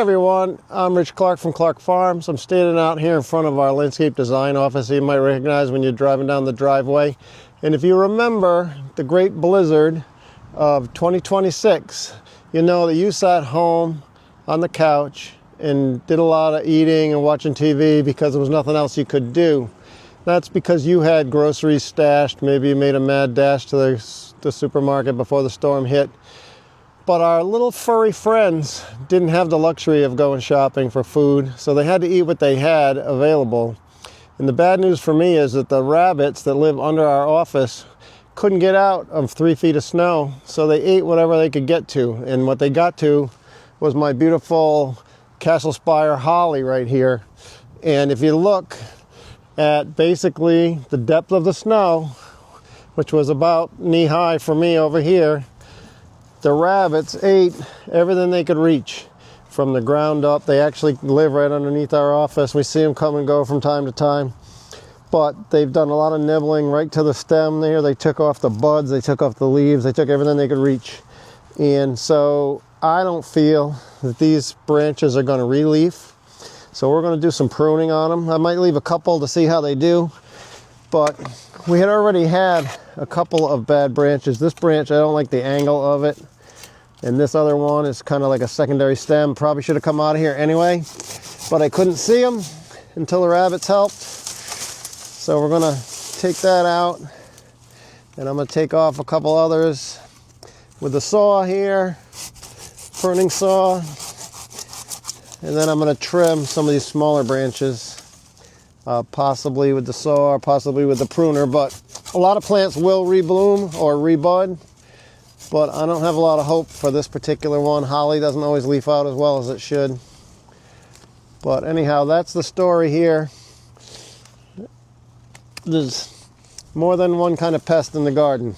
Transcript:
Everyone, I'm Rich Clark from Clark Farms. I'm standing out here in front of our landscape design office you might recognize when you're driving down the driveway. And if you remember the great blizzard of 2026, you know that you sat home on the couch and did a lot of eating and watching TV because there was nothing else you could do. That's because you had groceries stashed. Maybe you made a mad dash to the supermarket before the storm hit. But our little furry friends didn't have the luxury of going shopping for food, so they had to eat what they had available. And the bad news for me is that the rabbits that live under our office couldn't get out of 3 feet of snow, so they ate whatever they could get to. And what they got to was my beautiful Castle Spire holly right here. And if you look at basically the depth of the snow, which was about knee-high for me over here, the rabbits ate everything they could reach from the ground up. They actually live right underneath our office. We see them come and go from time to time. But they've done a lot of nibbling right to the stem there. They took off the buds, they took off the leaves, they took everything they could reach. And so I don't feel that these branches are going to re-leaf. So we're going to do some pruning on them. I might leave a couple to see how they do. But we had already had a couple of bad branches. This branch, I don't like the angle of it. And this other one is kind of like a secondary stem. Probably should have come out of here anyway. But I couldn't see them until the rabbits helped. So we're going to take that out. And I'm going to take off a couple others with the saw here. Pruning saw. And then I'm going to trim some of these smaller branches. Possibly with the saw, possibly with the pruner, but a lot of plants will rebloom or rebud, but I don't have a lot of hope for this particular one. Holly doesn't always leaf out as well as it should. But anyhow, that's the story here. There's more than one kind of pest in the garden.